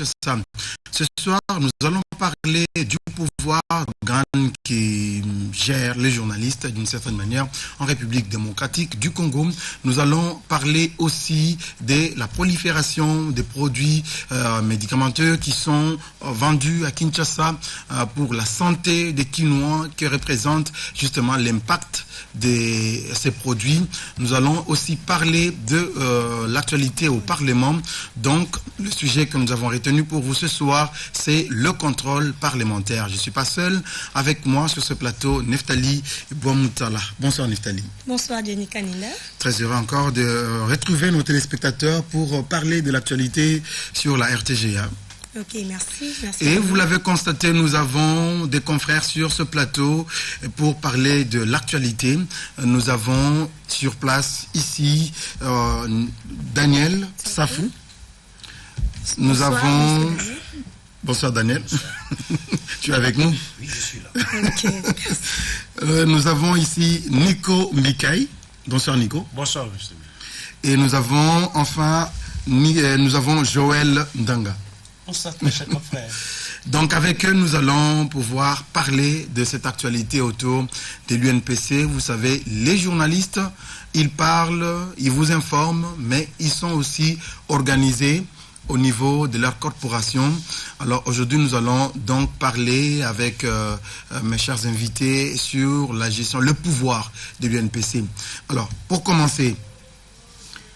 Kinshasa. Ce soir, nous allons parler du pouvoir organe qui gère les journalistes d'une certaine manière en République démocratique du Congo. Nous allons parler aussi de la prolifération des produits médicamenteux qui sont vendus à Kinshasa pour la santé des Kinois, qui représente justement l'impact de ces produits. Nous allons aussi parler de l'actualité au Parlement. Donc, le sujet que nous avons retenu pour vous ce soir, c'est le contrôle parlementaire. Je ne suis pas seul. Avec moi sur ce plateau, Neftali Bomoutala. Bonsoir Neftali. Bonsoir Denis Kanila. Très heureux encore de retrouver nos téléspectateurs pour parler de l'actualité sur la RTGA. Ok, merci. Et vous l'avez constaté, nous avons des confrères sur ce plateau pour parler de l'actualité. Nous avons sur place ici Daniel Safou. Nous avons... Bonsoir Daniel. Tu es avec nous? Oui, je suis là. Okay. Nous avons ici Nico Mikaï. Bonsoir Nico. Bonsoir monsieur. Et nous avons enfin Joël Ndanga. Bonsoir mes chers confrères. Donc avec eux, nous allons pouvoir parler de cette actualité autour de l'UNPC. Vous savez, les journalistes, ils parlent, ils vous informent, mais ils sont aussi organisés au niveau de leur corporation. Alors aujourd'hui, nous allons donc parler avec mes chers invités sur la gestion, le pouvoir de l'UNPC. Alors, pour commencer,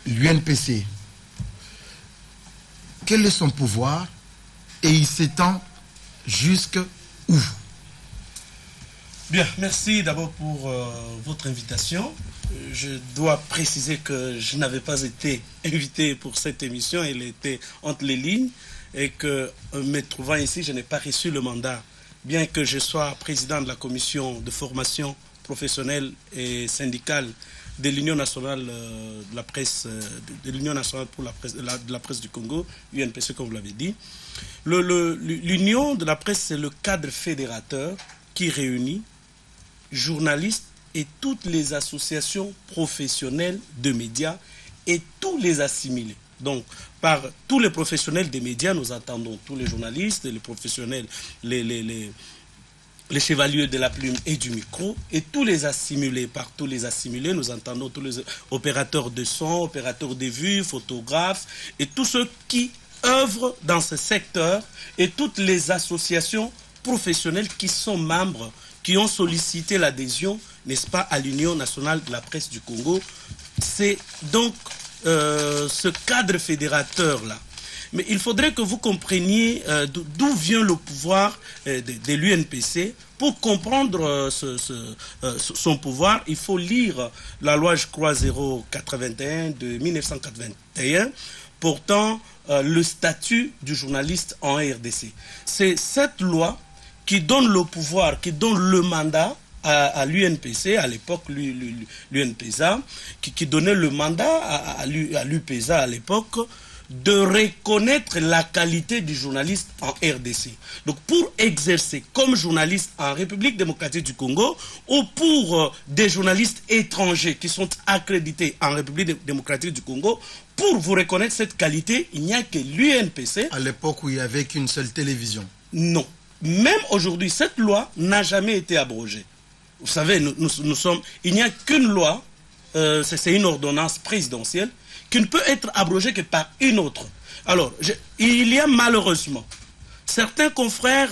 l'UNPC, quel est son pouvoir et il s'étend jusqu'où? Bien, merci d'abord pour votre invitation. Je dois préciser que je n'avais pas été invité pour cette émission, elle était entre les lignes et que me trouvant ici, je n'ai pas reçu le mandat. Bien que je sois président de la commission de formation professionnelle et syndicale de l'Union nationale de la presse, de l'Union nationale pour la presse, de la presse du Congo, UNPC comme vous l'avez dit. L'Union de la presse, c'est le cadre fédérateur qui réunit journalistes et toutes les associations professionnelles de médias et tous les assimilés. Donc, par tous les professionnels des médias, nous entendons tous les journalistes, les professionnels, les chevaliers de la plume et du micro, et tous les assimilés. Par tous les assimilés, nous entendons tous les opérateurs de son, opérateurs de vue, photographes, et tous ceux qui œuvrent dans ce secteur, et toutes les associations professionnelles qui sont membres, qui ont sollicité l'adhésion, n'est-ce pas, à l'Union nationale de la presse du Congo. C'est donc ce cadre fédérateur-là. Mais il faudrait que vous compreniez d'où vient le pouvoir de l'UNPC. Pour comprendre son pouvoir, il faut lire la loi, je crois, 081 de 1981, portant le statut du journaliste en RDC. C'est cette loi qui donne le pouvoir, qui donne le mandat à l'UNPC, à l'époque l'UNPESA, qui donnait le mandat à l'UPESA à l'époque, de reconnaître la qualité du journaliste en RDC. Donc pour exercer comme journaliste en République démocratique du Congo ou pour des journalistes étrangers qui sont accrédités en République démocratique du Congo, pour vous reconnaître cette qualité, il n'y a que l'UNPC. À l'époque où il n'y avait qu'une seule télévision. Non. Même aujourd'hui, cette loi n'a jamais été abrogée. Vous savez, nous sommes... Il n'y a qu'une loi, c'est une ordonnance présidentielle, qui ne peut être abrogée que par une autre. Alors, il y a malheureusement certains confrères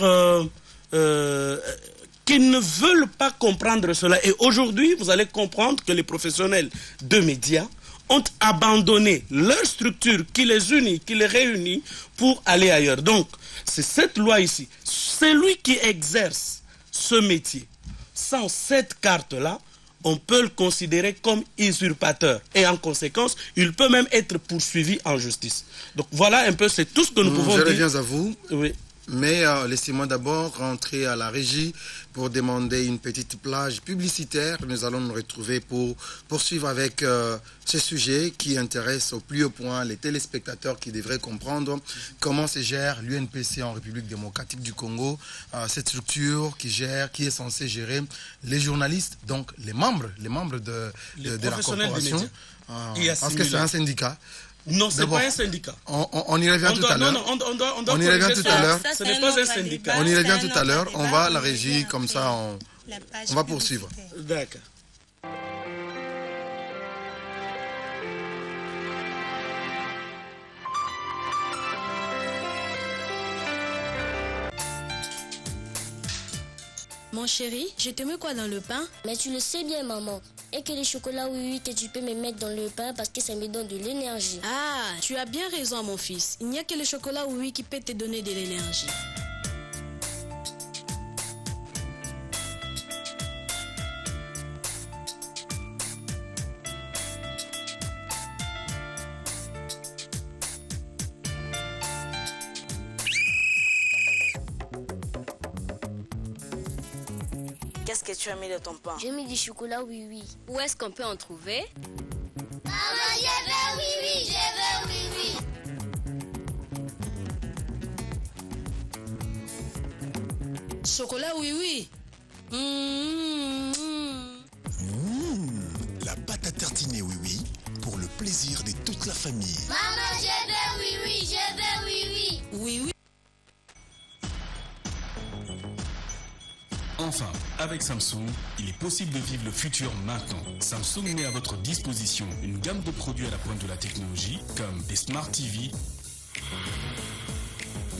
qui ne veulent pas comprendre cela. Et aujourd'hui, vous allez comprendre que les professionnels de médias ont abandonné leur structure qui les unit, qui les réunit pour aller ailleurs. Donc, c'est cette loi ici. Celui qui exerce ce métier sans cette carte-là, on peut le considérer comme usurpateur. Et en conséquence, il peut même être poursuivi en justice. Donc voilà un peu, c'est tout ce que nous pouvons dire. Je reviens à vous. Oui. Mais laissez-moi d'abord rentrer à la régie pour demander une petite plage publicitaire. Nous allons nous retrouver pour poursuivre avec ce sujet qui intéresse au plus haut point les téléspectateurs qui devraient comprendre comment se gère l'UNPC en République démocratique du Congo, cette structure qui est censée gérer les journalistes, donc les membres de la corporation, parce que c'est un syndicat. Non, ce n'est D'abord, pas un syndicat. On y revient tout à l'heure. Non, on doit On y revient corriger tout ça. à l'heure. Ce n'est pas un syndicat. On y revient tout à l'heure. On va à la régie, comme ça, on va poursuivre. D'accord. Mon chéri, je te mets quoi dans le pain? Mais tu le sais bien, maman. Et que les chocolats oui que tu peux me mettre dans le pain parce que ça me donne de l'énergie. Ah, tu as bien raison, mon fils. Il n'y a que le chocolat oui qui peut te donner de l'énergie. Qu'est-ce que tu as mis dans ton pain? J'ai mis du chocolat oui. Où est-ce qu'on peut en trouver? Maman, je veux oui, je veux oui. Chocolat oui. La pâte à tartiner oui pour le plaisir de toute la famille. Maman, je veux oui, je veux oui. Oui. Enfin, avec Samsung, il est possible de vivre le futur maintenant. Samsung met à votre disposition une gamme de produits à la pointe de la technologie, comme des Smart TV,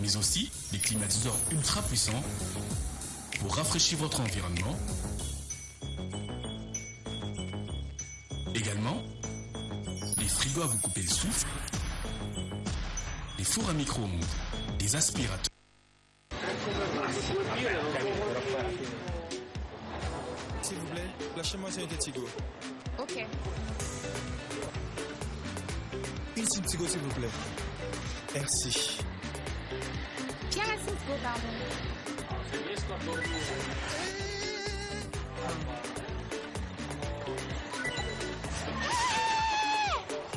mais aussi des climatiseurs ultra puissants pour rafraîchir votre environnement. Également, des frigos à vous couper le souffle, des fours à micro-ondes, des aspirateurs. S'il vous plaît, lâchez-moi sur une Tigo. Ok. Une SIM Tigo, s'il vous plaît. Merci. Tiens la SIM Tigo, pardon.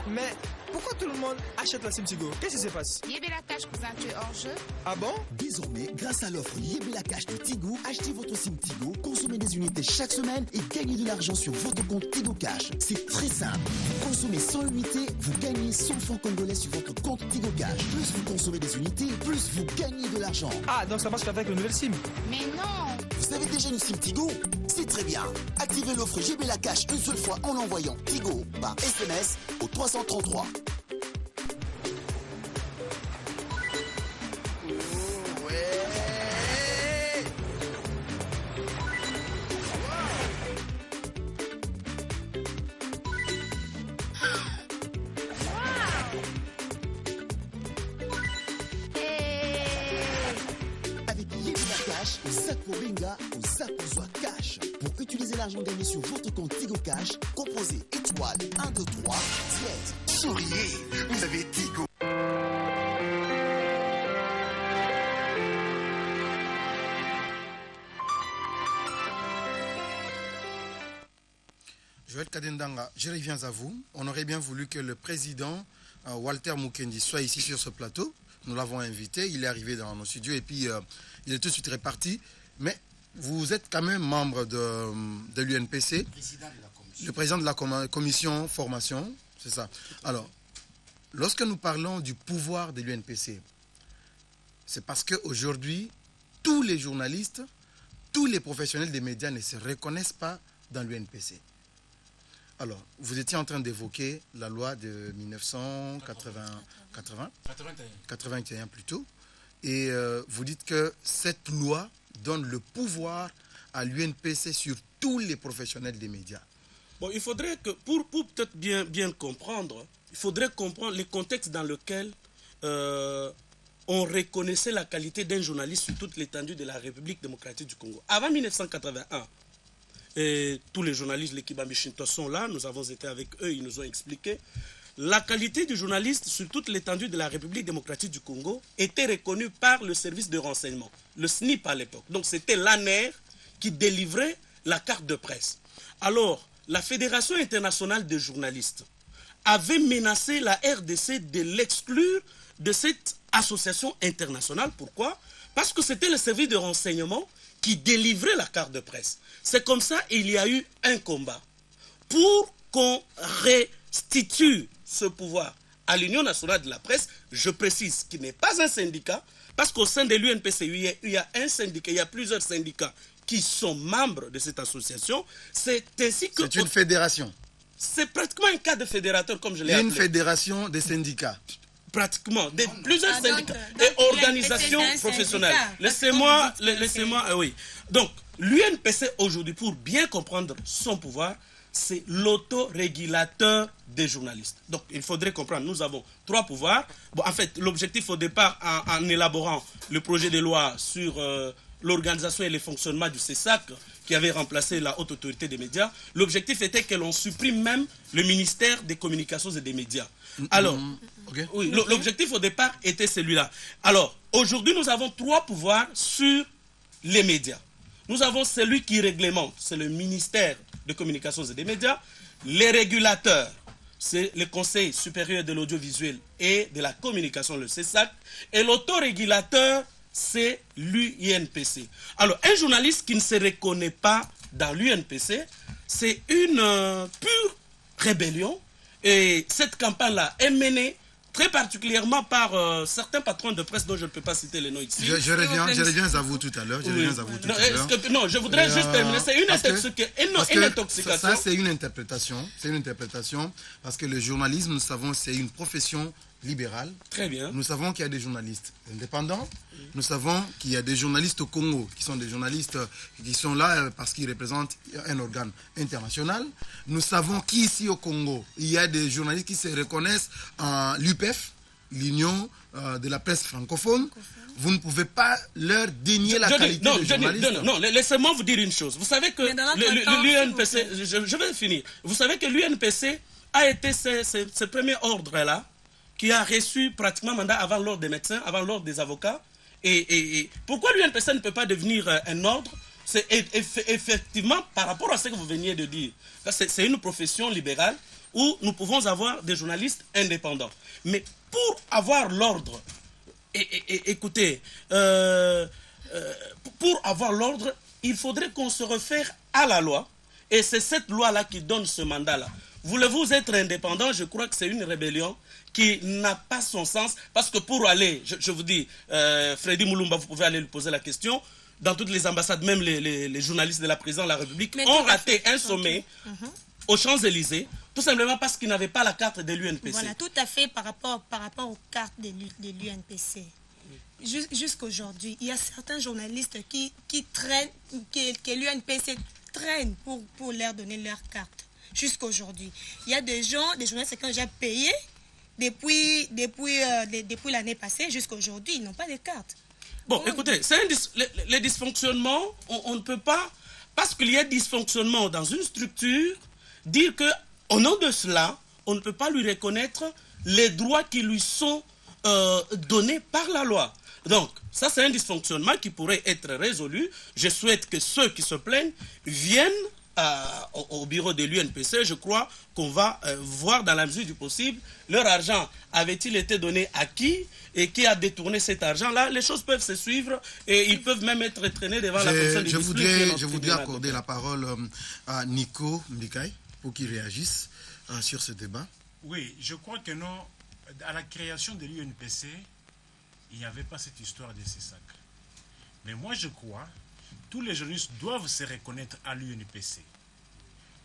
Mais pourquoi tout le monde achète la SIM Tigo? Qu'est-ce qui se passe? Yébé la cache, cousin, tu es hors jeu. Ah bon? Désormais, grâce à l'offre Yébé Cash de Tigo, achetez votre SIM Tigo, consommez des unités chaque semaine et gagnez de l'argent sur votre compte Tigo Cash. C'est très simple. Vous consommez 100 unités, vous gagnez 100 francs congolais sur votre compte Tigo Cash. Plus vous consommez des unités, plus vous gagnez de l'argent. Ah, donc ça marche qu'avec le nouvel SIM. Mais non. Vous avez déjà une SIM Tigo? C'est très bien. Activez l'offre Yébé Cash une seule fois en envoyant Tigo par SMS au 333. Pour utiliser l'argent gagné sur votre compte Tigo Cash, composez étoile 1, 2, 3, dièse. Souriez, vous avez Tigo. Joël Kadendanga, je reviens à vous. On aurait bien voulu que le président Walter Mukendi soit ici sur ce plateau. Nous l'avons invité, il est arrivé dans nos studios et puis il est tout de suite reparti. Mais vous êtes quand même membre de l'UNPC, le président de la commission formation, c'est ça. Alors, lorsque nous parlons du pouvoir de l'UNPC, c'est parce qu'aujourd'hui, tous les journalistes, tous les professionnels des médias ne se reconnaissent pas dans l'UNPC. Alors, vous étiez en train d'évoquer la loi de 1981 plutôt, et vous dites que cette loi donne le pouvoir à l'UNPC sur tous les professionnels des médias. Bon, il faudrait que, pour peut-être bien comprendre, il faudrait comprendre le contexte dans lequel on reconnaissait la qualité d'un journaliste sur toute l'étendue de la République démocratique du Congo. Avant 1981, et tous les journalistes, l'équipe Ambichinto sont là, nous avons été avec eux, ils nous ont expliqué. La qualité du journaliste sur toute l'étendue de la République démocratique du Congo était reconnue par le service de renseignement, le SNIP à l'époque. Donc c'était l'ANER qui délivrait la carte de presse. Alors, la Fédération internationale des journalistes avait menacé la RDC de l'exclure de cette association internationale. Pourquoi? Parce que c'était le service de renseignement qui délivrait la carte de presse. C'est comme ça qu'il y a eu un combat pour qu'on restitue ce pouvoir à l'Union nationale de la presse, je précise, qui n'est pas un syndicat, parce qu'au sein de l'UNPC, il y a un syndicat, il y a plusieurs syndicats qui sont membres de cette association. C'est ainsi que... C'est une fédération. C'est pratiquement un cas de fédérateur, comme je l'ai appelé. Une fédération des syndicats. Pratiquement, plusieurs syndicats et organisations professionnelles. Laissez-moi, oui. Donc, l'UNPC aujourd'hui, pour bien comprendre son pouvoir, c'est l'autorégulateur des journalistes. Donc, il faudrait comprendre, nous avons 3 pouvoirs. Bon, en fait, l'objectif au départ, en élaborant le projet de loi sur l'organisation et le fonctionnement du CESAC, qui avait remplacé la Haute Autorité des médias, l'objectif était que l'on supprime même le ministère des Communications et des médias. Alors, oui, l'objectif au départ était celui-là. Alors, aujourd'hui, nous avons 3 pouvoirs sur les médias. Nous avons celui qui réglemente, c'est le ministère des Communications et des médias. Les régulateurs, c'est le Conseil supérieur de l'audiovisuel et de la communication, le CESAC. Et l'autorégulateur, c'est l'UNPC. Alors, un journaliste qui ne se reconnaît pas dans l'UNPC, c'est une pure rébellion. Et cette campagne-là est menée très particulièrement par certains patrons de presse dont je ne peux pas citer les noms ici. Je reviens à vous tout à l'heure. Non, je voudrais juste terminer. C'est une intoxication. Ça, c'est une interprétation. C'est une interprétation parce que le journalisme, nous savons, c'est une profession libérale. Très bien. Nous savons qu'il y a des journalistes indépendants. Nous savons qu'il y a des journalistes au Congo qui sont des journalistes qui sont là parce qu'ils représentent un organe international. Nous savons qu'ici au Congo, il y a des journalistes qui se reconnaissent en l'UPF, l'Union de la presse francophone. Vous ne pouvez pas leur dénier la qualité de journaliste. Non, laissez-moi vous dire une chose. Vous savez que l'UNPC, je vais finir. Vous savez que l'UNPC a été ce premier ordre-là qui a reçu pratiquement mandat avant l'ordre des médecins, avant l'ordre des avocats. Et pourquoi l'UNPC ne peut pas devenir un ordre? C'est effectivement par rapport à ce que vous veniez de dire. C'est une profession libérale où nous pouvons avoir des journalistes indépendants. Mais pour avoir l'ordre, écoutez, pour avoir l'ordre, il faudrait qu'on se réfère à la loi. Et c'est cette loi-là qui donne ce mandat-là. Voulez-vous être indépendant? Je crois que c'est une rébellion qui n'a pas son sens. Parce que pour aller, je vous dis, Freddy Moulumba, vous pouvez aller lui poser la question. Dans toutes les ambassades, même les journalistes de la présidence de la République ont raté un sommet aux Champs-Élysées, tout simplement parce qu'ils n'avaient pas la carte de l'UNPC. Voilà, tout à fait par rapport aux cartes de l'UNPC. Jusqu'aujourd'hui, il y a certains journalistes qui traînent, que l'UNPC traîne pour leur donner leur carte. Jusqu'aujourd'hui. Il y a des journalistes qui ont déjà payé depuis l'année passée jusqu'à aujourd'hui, ils n'ont pas de carte. Bon, écoutez, les dysfonctionnements, on ne peut pas, parce qu'il y a dysfonctionnement dans une structure, dire qu'au nom de cela, on ne peut pas lui reconnaître les droits qui lui sont donnés par la loi. Donc, ça c'est un dysfonctionnement qui pourrait être résolu. Je souhaite que ceux qui se plaignent viennent au bureau de l'UNPC. Je crois qu'on va voir dans la mesure du possible leur argent avait-il été donné à qui et qui a détourné cet argent-là. Les choses peuvent se suivre et ils peuvent même être traînés devant la commission de Je voudrais accorder la parole à Nico Mbikai pour qu'il réagisse sur ce débat. Oui, je crois que non. À la création de l'UNPC, il n'y avait pas cette histoire de CESAC. Mais moi, je crois tous les journalistes doivent se reconnaître à l'UNPC,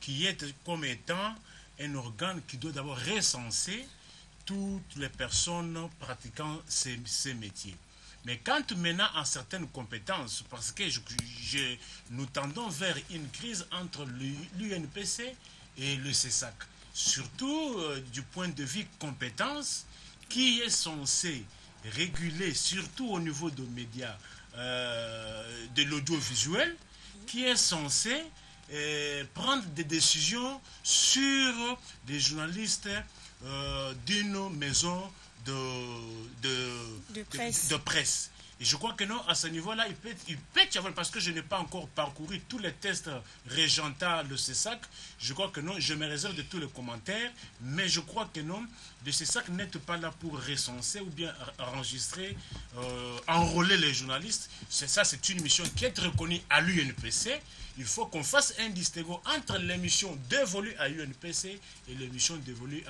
qui est comme étant un organe qui doit d'abord recenser toutes les personnes pratiquant ces métiers. Mais quand maintenant à certaines compétences, parce que nous tendons vers une crise entre l'UNPC et le CESAC, surtout du point de vue compétences, qui est censé réguler, surtout au niveau des médias, de l'audiovisuel, qui est censé prendre des décisions sur des journalistes d'une maison de presse. Et je crois que non, à ce niveau-là, il peut y avoir, parce que je n'ai pas encore parcouru tous les tests régentaux de CESAC, je crois que non, je me réserve de tous les commentaires, mais je crois que non, le CESAC n'est pas là pour recenser ou bien enregistrer, enrôler les journalistes. C'est une mission qui est reconnue à l'UNPC. Il faut qu'on fasse un distinguo entre les missions dévolues à l'UNPC et les missions dévolues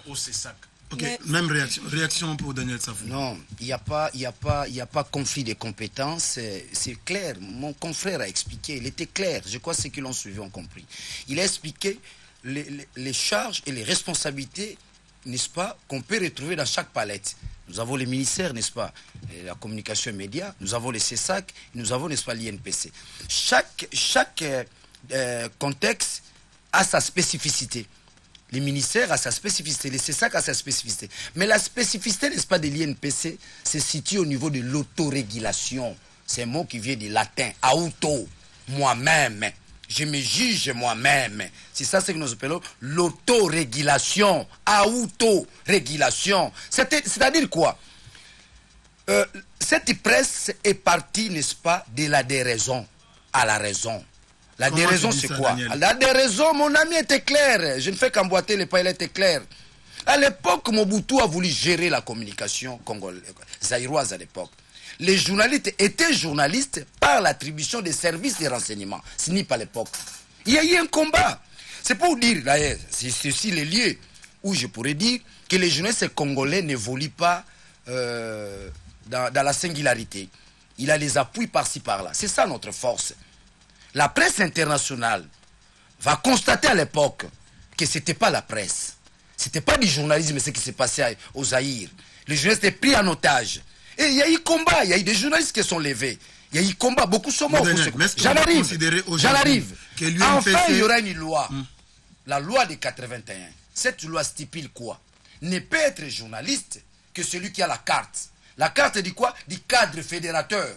au CESAC. Ok, même réaction pour Daniel Safou. Non, il n'y a pas conflit de compétences. C'est clair. Mon confrère a expliqué. Il était clair. Je crois que ceux qui l'ont suivi ont compris. Il a expliqué les charges et les responsabilités, n'est-ce pas, qu'on peut retrouver dans chaque palette. Nous avons les ministères, n'est-ce pas, la communication et médias. Nous avons les CESAC. Nous avons, n'est-ce pas, l'INPC. Chaque contexte a sa spécificité. Les ministères a sa spécificité, les CESAC a sa spécificité. Mais la spécificité, n'est-ce pas, de l'INPC, se situe au niveau de l'autorégulation. C'est un mot qui vient du latin, auto, moi-même. Je me juge moi-même. C'est ça ce que nous appelons l'autorégulation, autorégulation. C'est-à-dire quoi? Cette presse est partie, n'est-ce pas, de la déraison à la raison. La déraison, c'est quoi? Daniel? La déraison, mon ami, était clair. Je ne fais qu'emboîter les pas, il était clair. À l'époque, Mobutu a voulu gérer la communication zaïroise à l'époque. Les journalistes étaient journalistes par l'attribution des services de renseignement. Ce n'est pas l'époque. Il y a eu un combat. C'est pour dire, d'ailleurs, c'est aussi les lieux où je pourrais dire que les journalistes congolais n'évoluent pas dans la singularité. Il a les appuis par-ci, par-là. C'est ça notre force. La presse internationale va constater à l'époque que ce n'était pas la presse. Ce n'était pas du journalisme ce qui s'est passé au Zaïre. Les journalistes étaient pris en otage. Et il y a eu combat, il y a eu des journalistes qui sont levés. Il y a eu combat, beaucoup sont morts. J'en arrive. Enfin, il y aura une loi. La loi de 81. Cette loi stipule quoi? Ne peut être journaliste que celui qui a la carte. La carte dit quoi? Du cadre fédérateur.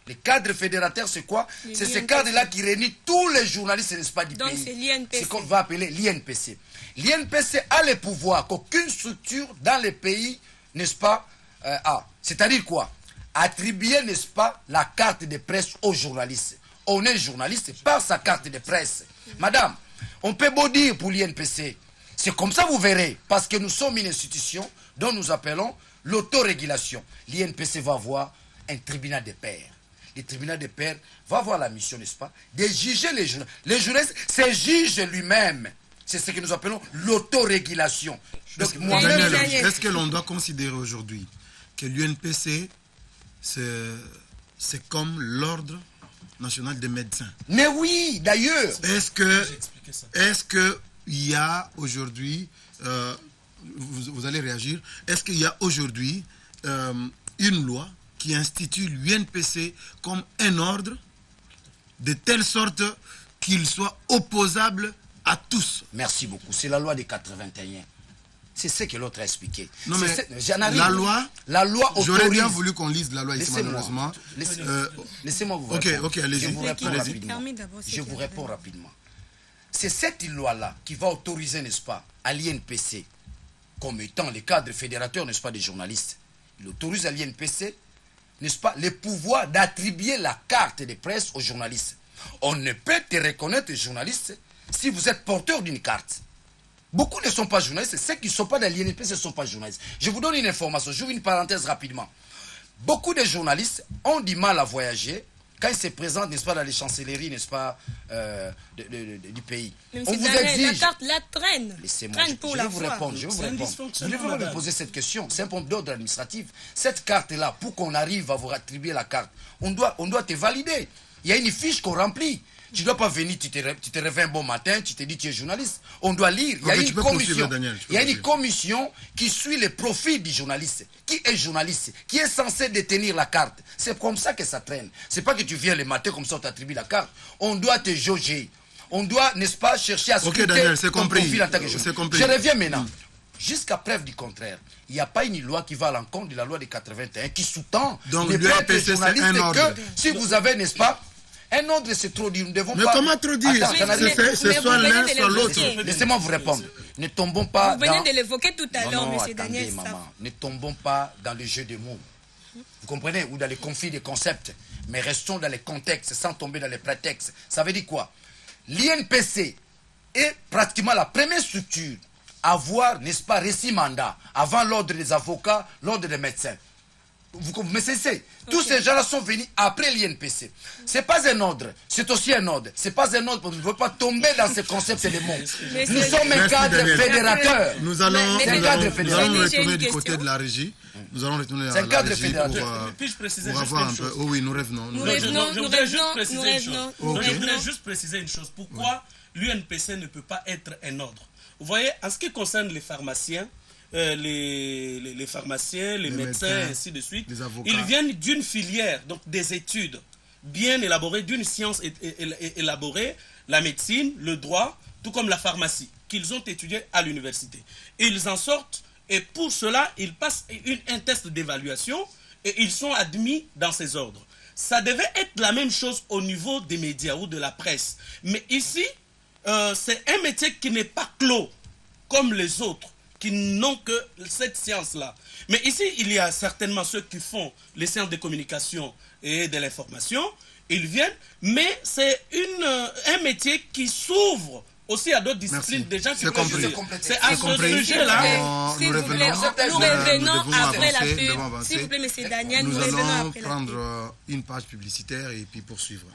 Les cadres fédérateurs, c'est quoi? C'est ce cadre-là qui réunit tous les journalistes, n'est-ce pas, du pays. Donc c'est l'INPC. C'est qu'on va appeler l'INPC. L'INPC a le pouvoir qu'aucune structure dans le pays, n'est-ce pas, a. C'est-à-dire quoi? Attribuer, n'est-ce pas, la carte de presse aux journalistes. On est journaliste par sa carte de presse. Madame, on peut beau dire pour l'INPC. C'est comme ça, vous verrez. Parce que nous sommes une institution dont nous appelons l'autorégulation. L'INPC va avoir un tribunal de pairs. Le tribunal de pairs va avoir la mission, n'est-ce pas, de juger les journalistes. Les journalistes, c'est juge lui-même. C'est ce que nous appelons l'autorégulation. Donc, est-ce que l'on doit considérer aujourd'hui que l'UNPC, c'est comme l'ordre national des médecins? Mais oui, d'ailleurs. Est-ce que il y a aujourd'hui, vous allez réagir, est-ce qu'il y a aujourd'hui une loi qui institue l'UNPC comme un ordre de telle sorte qu'il soit opposable à tous? Merci beaucoup. C'est la loi de 81. C'est ce que l'autre a expliqué. Non, mais la loi autorise. J'aurais bien voulu qu'on lise la loi ici, malheureusement. Laissez-moi vous répondre. Ok, allez-y. Je vous réponds rapidement. C'est cette loi-là qui va autoriser, n'est-ce pas, à l'INPC, comme étant les cadres fédérateurs, n'est-ce pas, des journalistes. Il autorise à l'INPC, n'est-ce pas, le pouvoir d'attribuer la carte de presse aux journalistes. On ne peut te reconnaître journaliste si vous êtes porteur d'une carte. Beaucoup ne sont pas journalistes. Ceux qui ne sont pas dans l'INPC ne sont pas journalistes. Je vous donne une information, j'ouvre une parenthèse rapidement. Beaucoup de journalistes ont du mal à voyager quand ils se présentent, n'est-ce pas, dans les chancelleries, n'est-ce pas, du pays. Même on si vous exige. La carte la traîne. Laissez-moi, je vais vous répondre. Je vais vous poser cette question. C'est un point d'ordre administratif. Cette carte-là, pour qu'on arrive à vous attribuer la carte, on doit te valider. Il y a une fiche qu'on remplit. Tu ne dois pas venir, tu te réveilles un bon matin, tu te dis tu es journaliste. On doit lire. Il y a une commission. Il y a une commission qui suit le profil du journaliste. Qui est journaliste? Qui est censé détenir la carte? C'est comme ça que ça traîne. C'est pas que tu viens le matin comme ça on t'attribue la carte. On doit te jauger. On doit, n'est-ce pas, chercher à scruter ton profil en tant que journaliste. Je reviens maintenant. Jusqu'à preuve du contraire, il n'y a pas une loi qui va à l'encontre de la loi de 81 qui sous-tend les journalistes que si vous avez, n'est-ce pas, un ordre, c'est trop dit. Nous ne devons pas. Mais comment trop dire? C'est soit l'un, soit l'autre. Laissez-moi vous répondre. Ne tombons pas. Vous venez de l'évoquer tout à l'heure, M. Daniel. Maman. Ne tombons pas dans le jeu des mots. Vous comprenez? Ou dans les conflits de concepts. Mais restons dans les contextes sans tomber dans les prétextes. Ça veut dire quoi? L'INPC est pratiquement la première structure à avoir, n'est-ce pas, récit mandat avant l'ordre des avocats, l'ordre des médecins. Mais c'est tous ces gens-là sont venus après l'INPC. C'est pas un ordre, c'est aussi un ordre. C'est pas un ordre, on ne veut pas tomber dans ce concept de monde. Nous sommes un cadre fédérateur. Nous allons retourner du côté question. de la régie. Nous allons retourner à C'est un la cadre régie fédérateur. Puis-je préciser pour juste avoir une un peu. chose? Oh oui, nous revenons. Je voudrais juste préciser une chose. Ok. Je voudrais juste préciser une chose. Pourquoi l'UNPC ne peut pas être un ordre? Vous voyez, en ce qui concerne les pharmaciens, les pharmaciens, les médecins, ainsi de suite, ils viennent d'une filière, donc des études bien élaborées, d'une science élaborée, la médecine, le droit, tout comme la pharmacie, qu'ils ont étudié à l'université. Ils en sortent et pour cela, ils passent un test d'évaluation et ils sont admis dans ces ordres. Ça devait être la même chose au niveau des médias ou de la presse. Mais ici, c'est un métier qui n'est pas clos comme les autres, qui n'ont que cette science-là. Mais ici, il y a certainement ceux qui font les sciences de communication et de l'information. Ils viennent, mais c'est un métier qui s'ouvre aussi à d'autres disciplines. Des gens qui c'est à ce sujet-là. S'il vous plaît, nous revenons après la pub. S'il vous plaît, M. Daniel, nous revenons après la pub. Nous allons prendre une page publicitaire et puis poursuivre.